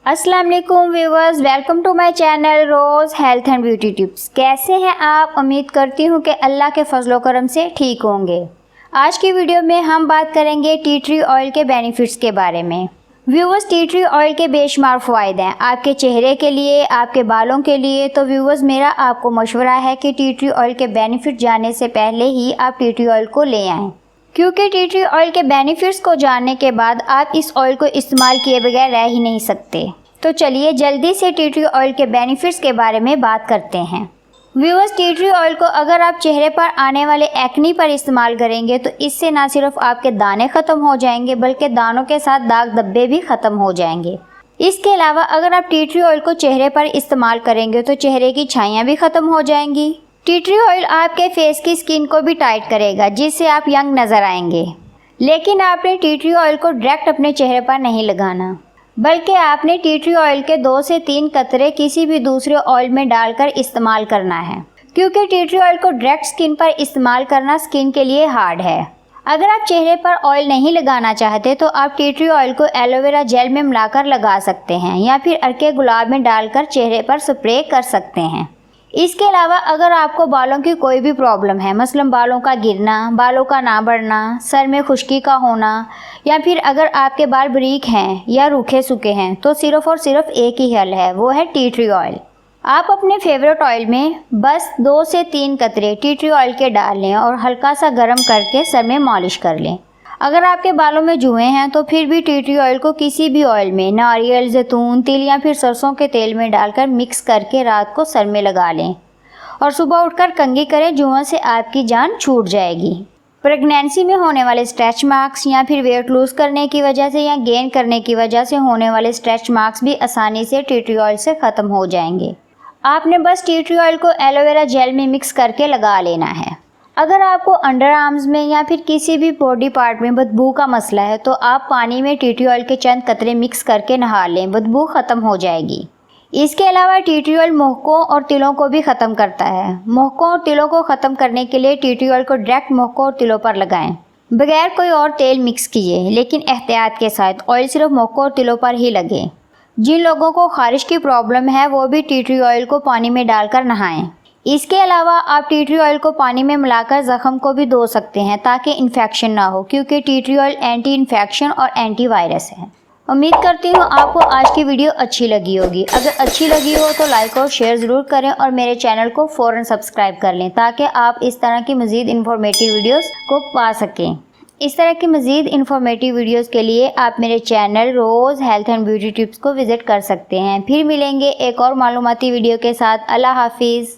अस्सलाम वालेकुम viewers, welcome to my channel रोज़ हेल्थ एंड ब्यूटी टिप्स। कैसे हैं आप? उम्मीद करती हूँ कि अल्लाह के फजलो करम से ठीक होंगे। आज की वीडियो में हम बात करेंगे टी ट्री ऑयल के बेनिफिट्स के बारे में। व्यूवर्स, टी ट्री ऑयल के बेशुमार फ़ायदे हैं आपके चेहरे के लिए, आपके बालों के लिए। तो व्यूवर्स, मेरा आपको मशवरा है कि टी ट्री ऑयल के बेनिफिट जानने से पहले ही आप टी ट्री ऑयल को ले आएँ, क्योंकि टी ट्री ऑयल के बेनिफिट्स को जानने के बाद आप इस ऑयल को इस्तेमाल किए बगैर रह ही नहीं सकते। तो चलिए जल्दी से टी ट्री ऑयल के बेनिफिट्स के बारे में बात करते हैं। व्यूअर्स, टी ट्री ऑयल को अगर आप चेहरे पर आने वाले एक्नी पर इस्तेमाल करेंगे तो इससे ना सिर्फ आपके दाने ख़त्म हो जाएंगे बल्कि दानों के साथ दाग धब्बे भी ख़त्म हो जाएंगे। इसके अलावा अगर आप टी ट्री ऑयल को चेहरे पर इस्तेमाल करेंगे तो चेहरे की छाइयाँ भी ख़त्म हो जाएंगी। टी ट्री ऑयल आपके फेस की स्किन को भी टाइट करेगा, जिससे आप यंग नज़र आएंगे। लेकिन आपने टी ट्री ऑयल को डायरेक्ट अपने चेहरे पर नहीं लगाना, बल्कि आपने टी ट्री ऑयल के 2 से 3 कतरे किसी भी दूसरे ऑयल में डालकर इस्तेमाल करना है, क्योंकि टी ट्री ऑयल को डायरेक्ट स्किन पर इस्तेमाल करना स्किन के लिए हार्ड है। अगर आप चेहरे पर ऑयल नहीं लगाना चाहते तो आप टी ट्री ऑयल को एलोवेरा जेल में मिलाकर लगा सकते हैं या फिर अर्के गुलाब में डालकर चेहरे पर स्प्रे कर सकते हैं। इसके अलावा अगर आपको बालों की कोई भी प्रॉब्लम है, मसलन बालों का गिरना, बालों का ना बढ़ना, सर में खुश्की का होना, या फिर अगर आपके बाल बारीक हैं या रूखे सूखे हैं, तो सिर्फ़ और सिर्फ एक ही हल है, वो है टी ट्री ऑयल। आप अपने फेवरेट ऑयल में बस 2 से 3 कतरे टी ट्री ऑयल के डाल लें और हल्का सा गर्म करके सर में मालिश कर लें। अगर आपके बालों में जुएँ हैं तो फिर भी टी ट्री ऑयल को किसी भी ऑयल में, नारियल, जैतून, तिल या फिर सरसों के तेल में डालकर मिक्स करके रात को सर में लगा लें और सुबह उठकर कंघी करें। जुओं से आपकी जान छूट जाएगी। प्रेगनेंसी में होने वाले स्ट्रेच मार्क्स या फिर वेट लूज़ करने की वजह से या गेन करने की वजह से होने वाले स्ट्रेच मार्क्स भी आसानी से टी ट्री ऑयल से ख़त्म हो जाएंगे। आपने बस टी ट्री ऑयल को एलोवेरा जेल में मिक्स करके लगा लेना है। अगर आपको अंडर आर्म्स में या फिर किसी भी बॉडी पार्ट में बदबू का मसला है तो आप पानी में टी ट्री ऑयल के चंद कतरे मिक्स करके नहा लें, बदबू ख़त्म हो जाएगी। इसके अलावा टी ट्री ऑयल महकों और तिलों को भी ख़त्म करता है। महकों और तिलों को ख़त्म करने के लिए टी ट्री ऑयल को डायरेक्ट महकों और तिलों पर लगाएं, बगैर कोई और तेल मिक्स किए, लेकिन एहतियात के साथ। ऑयल सिर्फ महकों और तिलों पर ही लगे। जिन लोगों को खारिश की प्रॉब्लम है वो भी टी ट्री ऑयल को पानी में डालकर नहाएं। इसके अलावा आप टी ट्री ऑयल को पानी में मिलाकर ज़ख़म को भी धो सकते हैं ताकि इन्फेक्शन ना हो, क्योंकि tea tree oil anti infection और एंटी वायरस है। उम्मीद करती हूँ आपको आज की वीडियो अच्छी लगी होगी। अगर अच्छी लगी हो तो लाइक और शेयर ज़रूर करें और मेरे चैनल को फ़ौरन सब्सक्राइब कर लें ताकि आप इस तरह की मज़ीद इन्फॉर्मेटिव वीडियोस को पा सकें। इस तरह की मज़ीद इन्फॉर्मेटिव वीडियोस के लिए आप मेरे चैनल रोज़ हेल्थ एंड ब्यूटी टिप्स को विज़िट कर सकते हैं। फिर मिलेंगे एक और मालूमाती वीडियो के साथ। अल्लाह हाफिज़।